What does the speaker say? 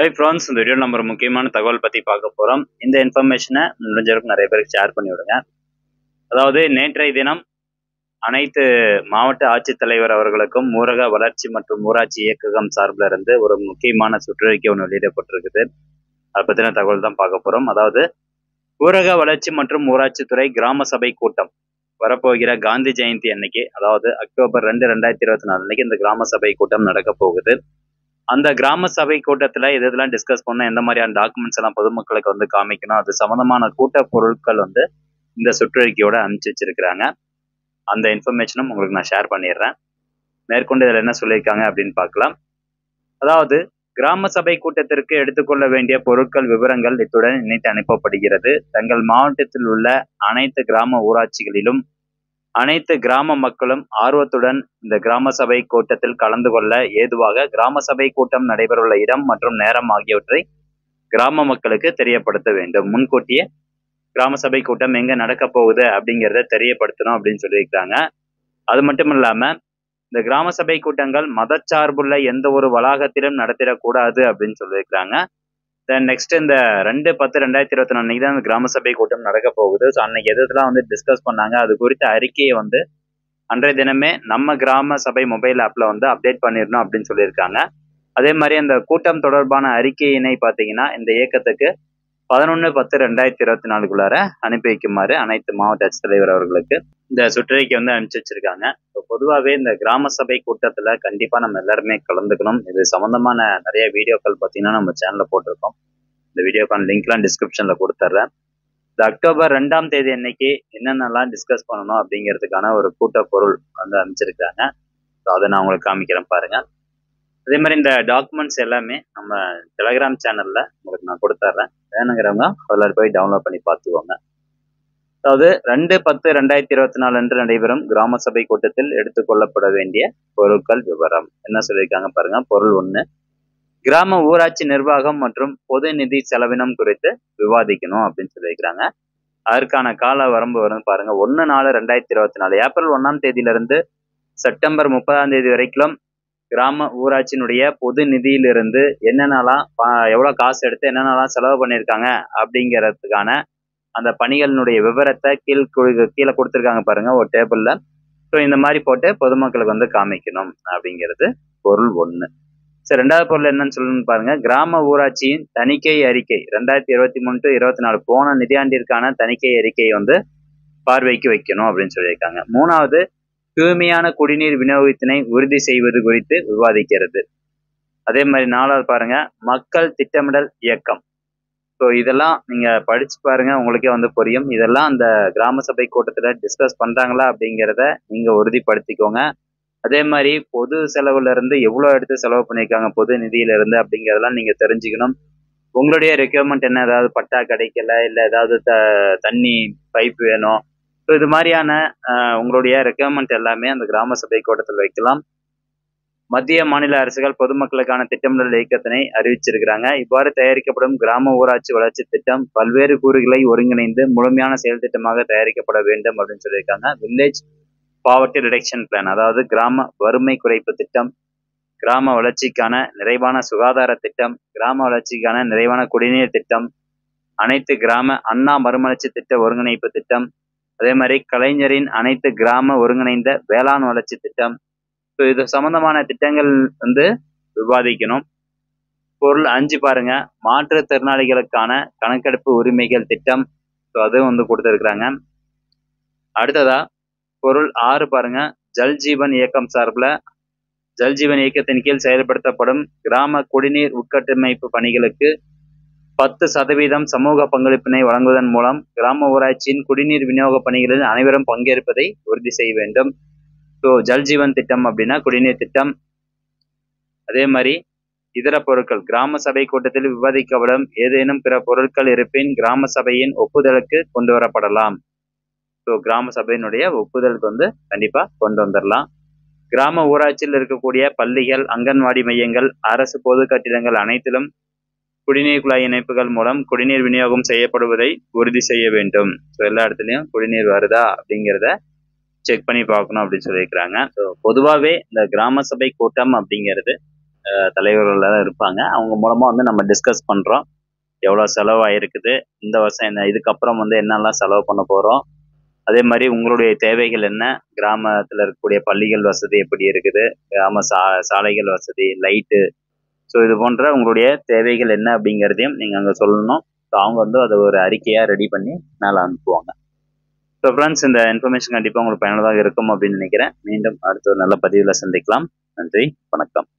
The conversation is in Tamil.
ஹை ஃப்ரெண்ட்ஸ், இந்த வீடியோ நம்ம ஒரு முக்கியமான தகவல் பற்றி பார்க்க போகிறோம். இந்த இன்ஃபர்மேஷனை முடிஞ்சவரைக்கும் நிறைய பேருக்கு ஷேர் பண்ணி விடுங்க. அதாவது நேற்றைய தினம் அனைத்து மாவட்ட ஆட்சித்தலைவர் அவர்களுக்கும் ஊரக வளர்ச்சி மற்றும் ஊராட்சி இயக்ககம் சார்பில் இருந்து ஒரு முக்கியமான சுற்றறிக்கை ஒன்று வெளியிடப்பட்டிருக்குது. அதை பற்றின தகவல் தான் பார்க்க போகிறோம். அதாவது ஊரக வளர்ச்சி மற்றும் ஊராட்சித்துறை கிராம சபை கூட்டம் வரப்போகிற காந்தி ஜெயந்தி அன்னைக்கு, அதாவது அக்டோபர் 2, 2024 அன்னைக்கு இந்த கிராம சபை கூட்டம் நடக்க போகுது. அந்த கிராம சபை கூட்டத்துல இதெல்லாம் டிஸ்கஸ் பண்ண எந்த மாதிரியான டாக்குமெண்ட்ஸ் எல்லாம் பொதுமக்களுக்கு வந்து காமிக்கணும், அது சம்பந்தமான கூட்ட பொருட்கள் வந்து இந்த சுற்றறிக்கையோட அனுப்பிச்சு வச்சிருக்கிறாங்க. அந்த இன்ஃபர்மேஷனும் உங்களுக்கு நான் ஷேர் பண்ணிடுறேன். மேற்கொண்டு இதில் என்ன சொல்லியிருக்காங்க அப்படின்னு பார்க்கலாம். அதாவது கிராம சபை கூட்டத்திற்கு எடுத்துக்கொள்ள வேண்டிய பொருட்கள் விவரங்கள் இத்துடன் இணைத்து அனுப்பப்படுகிறது. தங்கள் மாவட்டத்தில் உள்ள அனைத்து கிராம ஊராட்சிகளிலும் அனைத்து கிராம மக்களும் ஆர்வத்துடன் இந்த கிராம சபை கூட்டத்தில் கலந்து கொள்ள ஏதுவாக கிராம சபை கூட்டம் நடைபெறவுள்ள இடம் மற்றும் நேரம் ஆகியவற்றை கிராம மக்களுக்கு தெரியப்படுத்த வேண்டும். முன்கூட்டியே கிராம சபை கூட்டம் எங்க நடக்க போகுது அப்படிங்கிறத தெரியப்படுத்தணும் அப்படின்னு சொல்லியிருக்காங்க. அது மட்டும் இல்லாம இந்த கிராம சபை கூட்டங்கள் மதச்சார்புள்ள எந்த ஒரு வளாகத்திலும் நடத்திடக்கூடாது அப்படின்னு சொல்லியிருக்காங்க. தென் நெக்ஸ்ட் இந்த 2/10/2024 அன்னைக்கு தான் இந்த கிராம சபை கூட்டம் நடக்க போகுது. ஸோ அன்னைக்கு எதுலாம் வந்து டிஸ்கஸ் பண்ணாங்க, அது குறித்த அறிக்கையை வந்து அன்றைய தினமே நம்ம கிராம சபை மொபைல் ஆப்ல வந்து அப்டேட் பண்ணிடணும் அப்படின்னு சொல்லியிருக்காங்க. அதே மாதிரி அந்த கூட்டம் தொடர்பான அறிக்கையினை பார்த்தீங்கன்னா இந்த இயக்கத்துக்கு 11/10/2024 அனுப்பி வைக்குமாறு அனைத்து மாவட்ட ஆட்சித்தலைவர் அவர்களுக்கு இந்த சுற்றறிக்கை வந்து அனுப்பிச்சு வச்சிருக்காங்க. பொதுவாகவே இந்த கிராம சபை கூட்டத்துல கண்டிப்பா நம்ம எல்லாருமே கலந்துக்கணும். இது சம்பந்தமான நிறைய வீடியோக்கள் பார்த்தீங்கன்னா நம்ம சேனல்ல போட்டிருக்கோம். இந்த வீடியோக்கான லிங்க்லாம் டிஸ்கிரிப்ஷன்ல கொடுத்துட்றேன். இந்த அக்டோபர் 2ஆம் தேதி அன்னைக்கு என்னென்னலாம் டிஸ்கஸ் பண்ணணும் அப்படிங்கிறதுக்கான ஒரு கூட்ட பொருள் வந்து அனுப்பிச்சிருக்காங்க. ஸோ அதை நான் உங்களுக்கு காமிக்கிறேன் பாருங்க. அதே மாதிரி இந்த டாக்குமெண்ட்ஸ் எல்லாமே நம்ம டெலகிராம் சேனல்ல உங்களுக்கு நான் கொடுத்துட்றேன். வேணுங்கிறவங்க அதில் போய் டவுன்லோட் பண்ணி பார்த்துக்கோங்க. அதாவது 2/10/2024 அன்று நடைபெறும் கிராம சபை கூட்டத்தில் எடுத்துக்கொள்ளப்பட வேண்டிய பொருட்கள் விவரம் என்ன சொல்லியிருக்காங்க பாருங்க. பொருள் 1, கிராம ஊராட்சி நிர்வாகம் மற்றும் பொது நிதி செலவினம் குறித்து விவாதிக்கணும் அப்படின்னு சொல்லியிருக்கிறாங்க. அதற்கான கால வரம்பு வரும் பாருங்க. 1/4/2024 ஏப்ரல் 1ஆம் தேதியிலிருந்து செப்டம்பர் 30ஆம் தேதி வரைக்கும் கிராம ஊராட்சியினுடைய பொது நிதியிலிருந்து என்னென்னலாம் எவ்வளவு காசு எடுத்து என்னென்னலாம் செலவு பண்ணியிருக்காங்க அப்படிங்கிறதுக்கான அந்த பணிகளினுடைய விவரத்தை கீழே கொடுத்துருக்காங்க பாருங்க ஒரு டேபிள்ல. ஸோ இந்த மாதிரி போட்டு பொதுமக்களுக்கு வந்து காமிக்கணும் அப்படிங்கிறது பொருள் 1. சரி, 2வது பொருள் என்னன்னு சொல்லணும்னு பாருங்க. கிராம ஊராட்சியின் தணிக்கை அறிக்கை 2023-24 போன நிதியாண்டிற்கான தணிக்கை அறிக்கையை வந்து பார்வைக்கு வைக்கணும் அப்படின்னு சொல்லியிருக்காங்க. 3வது தூய்மையான குடிநீர் விநியோகத்தினை உறுதி செய்வது குறித்து விவாதிக்கிறது. அதே மாதிரி 4வது பாருங்க, மக்கள் திட்டமிடல் இயக்கம். ஸோ இதெல்லாம் நீங்க படிச்சு பாருங்க, உங்களுக்கே வந்து புரியும். இதெல்லாம் அந்த கிராம சபை கூட்டத்துல டிஸ்கஸ் பண்றாங்களா அப்படிங்கிறத நீங்க உறுதிப்படுத்திக்கோங்க. அதே மாதிரி பொது செலவுல இருந்து எவ்வளவு எடுத்து செலவு பண்ணியிருக்காங்க பொது நிதியில இருந்து அப்படிங்கிறதெல்லாம் நீங்க தெரிஞ்சுக்கணும். உங்களுடைய ரெக்யர்மெண்ட் என்ன, ஏதாவது பட்டா கிடைக்கல, இல்லை ஏதாவது தண்ணி பைப் வேணும், ஸோ இது மாதிரியான உங்களுடைய ரெக்யர்மெண்ட் எல்லாமே அந்த கிராம சபை கூட்டத்தில் வைக்கலாம். மத்திய மாநில அரசுகள் பொதுமக்களுக்கான திட்டமிடல் இயக்கத்தினை அறிவிச்சிருக்கிறாங்க. இவ்வாறு தயாரிக்கப்படும் கிராம ஊராட்சி வளர்ச்சி திட்டம் பல்வேறு கூறுகளை ஒருங்கிணைந்து முழுமையான செயல் திட்டமாக தயாரிக்கப்பட வேண்டும் அப்படின்னு சொல்லியிருக்காங்க. வில்லேஜ் பாவர்ட்டி ரிடக்ஷன் பிளான், அதாவது கிராம வறுமை குறைப்பு திட்டம், கிராம வளர்ச்சிக்கான நிறைவான சுகாதார திட்டம், கிராம வளர்ச்சிக்கான நிறைவான குடிநீர் திட்டம், அனைத்து கிராம அண்ணா மறுமலர்ச்சி திட்ட ஒருங்கிணைப்பு திட்டம், அதே மாதிரி கலைஞரின் அனைத்து கிராம ஒருங்கிணைந்த வேளாண் வளர்ச்சி திட்டம். ஸோ இது சம்பந்தமான திட்டங்கள் வந்து விவாதிக்கணும். பொருள் 5 பாருங்க, மாற்றுத்திறனாளிகளுக்கான கணக்கெடுப்பு உரிமைகள் திட்டம். ஸோ அதுவும் வந்து கொடுத்துருக்குறாங்க. அடுத்ததா பொருள் 6 பாருங்க, ஜல்ஜீவன் இயக்கம் சார்பில் ஜல்ஜீவன் இயக்கத்தின் கீழ் செயல்படுத்தப்படும் கிராம குடிநீர் உட்கட்டமைப்பு பணிகளுக்கு 10% சமூக பங்களிப்பினை வழங்குவதன் மூலம் கிராம ஊராட்சியின் குடிநீர் விநியோக பணிகளில் அனைவரும் பங்கேற்பதை உறுதி செய்ய வேண்டும். ஸோ ஜல்ஜீவன் திட்டம் அப்படின்னா குடிநீர் திட்டம். அதே மாதிரி இதர பொருட்கள், கிராம சபை கூட்டத்தில் விவாதிக்கப்படும் ஏதேனும் பிற பொருட்கள் இருப்பின் கிராம சபையின் ஒப்புதலுக்கு கொண்டு வரப்படலாம். ஸோ கிராம சபையினுடைய ஒப்புதலுக்கு வந்து கண்டிப்பா கொண்டு வந்துடலாம். கிராம ஊராட்சியில் இருக்கக்கூடிய பள்ளிகள், அங்கன்வாடி மையங்கள், அரசு பொது கட்டிடங்கள் அனைத்திலும் குடிநீர் குழாய் இணைப்புகள் மூலம் குடிநீர் விநியோகம் செய்யப்படுவதை உறுதி செய்ய வேண்டும். ஸோ எல்லா இடத்துலையும் குடிநீர் வருதா அப்படிங்கிறத செக் பண்ணி பார்க்கணும் அப்படின்னு சொல்லியிருக்கிறாங்க. ஸோ பொதுவாகவே இந்த கிராம சபை கூட்டம் அப்படிங்கிறது தலைவர்கள் தான் இருப்பாங்க. அவங்க மூலமா வந்து நம்ம டிஸ்கஸ் பண்றோம். எவ்வளவு செலவாயிருக்குது, இந்த வருஷம் என்ன, இதுக்கப்புறம் வந்து என்னெல்லாம் செலவு பண்ண போறோம், அதே மாதிரி உங்களுடைய தேவைகள் என்ன, கிராமத்துல இருக்கக்கூடிய பள்ளிகள் வசதி எப்படி இருக்குது, கிராம சாலைகள் வசதி, லைட்டு, ஸோ இது போன்ற உங்களுடைய தேவைகள் என்ன அப்படிங்கிறதையும் நீங்க அங்க சொல்லணும். ஸோ அவங்க வந்து அதை ஒரு அறிக்கையா ரெடி பண்ணி மேலே அனுப்புவாங்க. ஸோ ஃப்ரெண்ட்ஸ், இந்த இன்ஃபர்மேஷன் கண்டிப்பாக உங்களுக்கு பயனுள்ளதாக இருக்கும் அப்படின்னு நினைக்கிறேன். மீண்டும் அடுத்த ஒரு நல்ல பதிவில் சந்திக்கலாம். நன்றி, வணக்கம்.